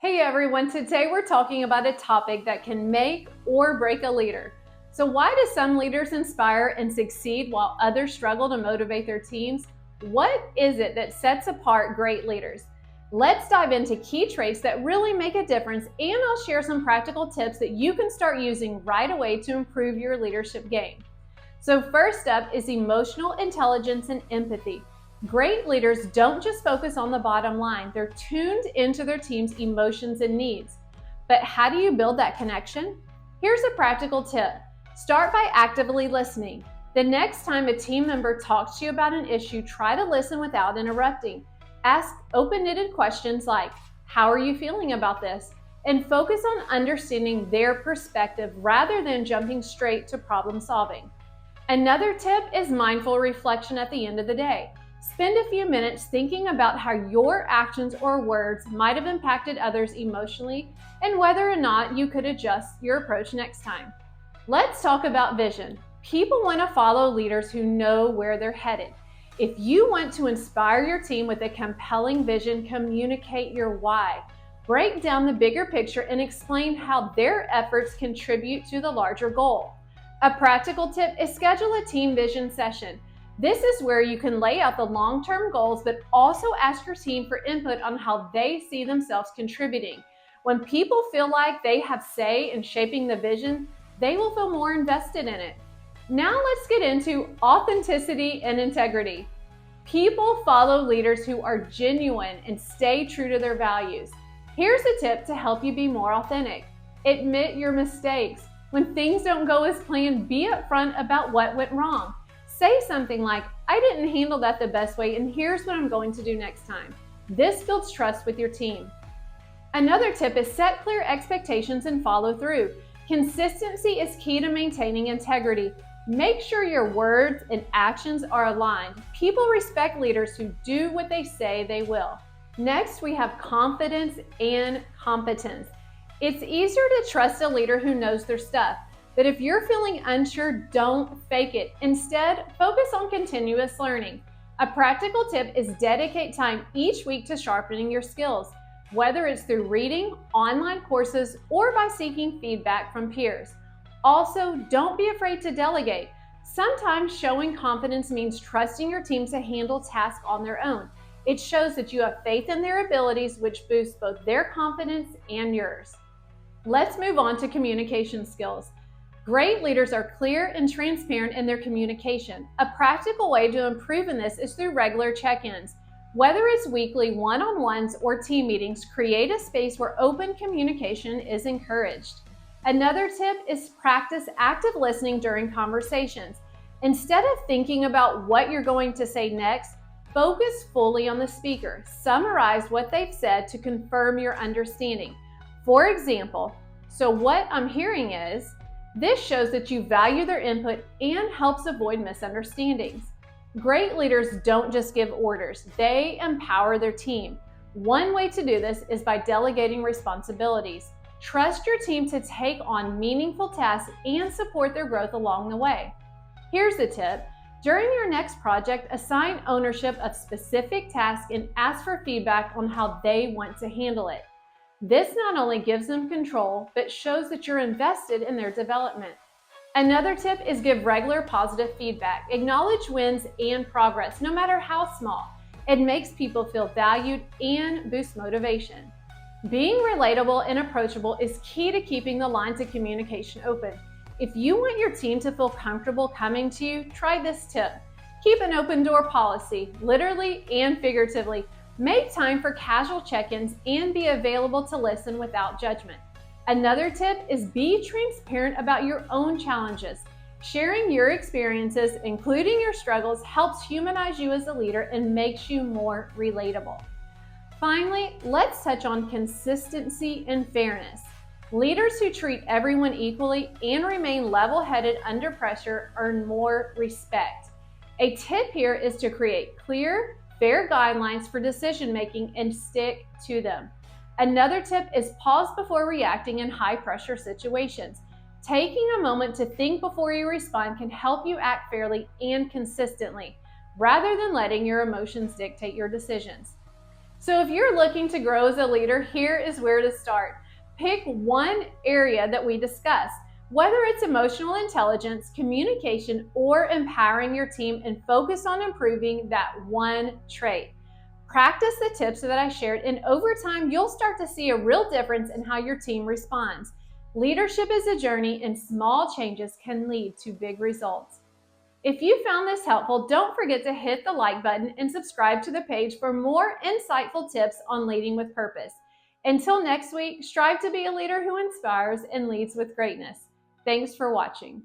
Hey everyone, today we're talking about a topic that can make or break a leader. So, why do some leaders inspire and succeed while others struggle to motivate their teams? What is it that sets apart great leaders? Let's dive into key traits that really make a difference, and I'll share some practical tips that you can start using right away to improve your leadership game. So, first up is emotional intelligence and empathy. Great leaders don't just focus on the bottom line, they're tuned into their team's emotions and needs. But how do you build that connection? Here's a practical tip: start by actively listening. The next time a team member talks to you about an issue, try to listen without interrupting. Ask open-ended questions like, "How are you feeling about this?" and focus on understanding their perspective rather than jumping straight to problem solving. Another tip is mindful reflection at the end of the day. Spend a few minutes thinking about how your actions or words might have impacted others emotionally and whether or not you could adjust your approach next time. Let's talk about vision. People want to follow leaders who know where they're headed. If you want to inspire your team with a compelling vision, communicate your why. Break down the bigger picture and explain how their efforts contribute to the larger goal. A practical tip is schedule a team vision session. This is where you can lay out the long-term goals, but also ask your team for input on how they see themselves contributing. When people feel like they have say in shaping the vision, they will feel more invested in it. Now let's get into authenticity and integrity. People follow leaders who are genuine and stay true to their values. Here's a tip to help you be more authentic. Admit your mistakes. When things don't go as planned, be upfront about what went wrong. Say something like, "I didn't handle that the best way, and here's what I'm going to do next time." This builds trust with your team. Another tip is set clear expectations and follow through. Consistency is key to maintaining integrity. Make sure your words and actions are aligned. People respect leaders who do what they say they will. Next, we have confidence and competence. It's easier to trust a leader who knows their stuff, but if you're feeling unsure, don't fake it. Instead, focus on continuous learning. A practical tip is dedicate time each week to sharpening your skills, whether it's through reading, online courses, or by seeking feedback from peers. Also, don't be afraid to delegate. Sometimes showing confidence means trusting your team to handle tasks on their own. It shows that you have faith in their abilities, which boosts both their confidence and yours. Let's move on to communication skills. Great leaders are clear and transparent in their communication. A practical way to improve in this is through regular check-ins. Whether it's weekly one-on-ones or team meetings, create a space where open communication is encouraged. Another tip is practice active listening during conversations. Instead of thinking about what you're going to say next, focus fully on the speaker. Summarize what they've said to confirm your understanding. For example, "So what I'm hearing is," this shows that you value their input and helps avoid misunderstandings. Great leaders don't just give orders, they empower their team. One way to do this is by delegating responsibilities. Trust your team to take on meaningful tasks and support their growth along the way. Here's the tip: during your next project, assign ownership of specific tasks and ask for feedback on how they want to handle it. This not only gives them control, but shows that you're invested in their development. Another tip is give regular positive feedback. Acknowledge wins and progress, no matter how small. It makes people feel valued and boosts motivation. Being relatable and approachable is key to keeping the lines of communication open. If you want your team to feel comfortable coming to you, try this tip. Keep an open door policy, literally and figuratively. Make time for casual check-ins and be available to listen without judgment. Another tip is be transparent about your own challenges. Sharing your experiences, including your struggles, helps humanize you as a leader and makes you more relatable. Finally, let's touch on consistency and fairness. Leaders who treat everyone equally and remain level-headed under pressure earn more respect. A tip here is to create clear, fair guidelines for decision-making and stick to them. Another tip is pause before reacting in high-pressure situations. Taking a moment to think before you respond can help you act fairly and consistently, rather than letting your emotions dictate your decisions. So if you're looking to grow as a leader, here is where to start. Pick one area that we discussed, whether it's emotional intelligence, communication, or empowering your team, and focus on improving that one trait. Practice the tips that I shared, and over time, you'll start to see a real difference in how your team responds. Leadership is a journey, and small changes can lead to big results. If you found this helpful, don't forget to hit the like button and subscribe to the page for more insightful tips on leading with purpose. Until next week, strive to be a leader who inspires and leads with greatness. Thanks for watching.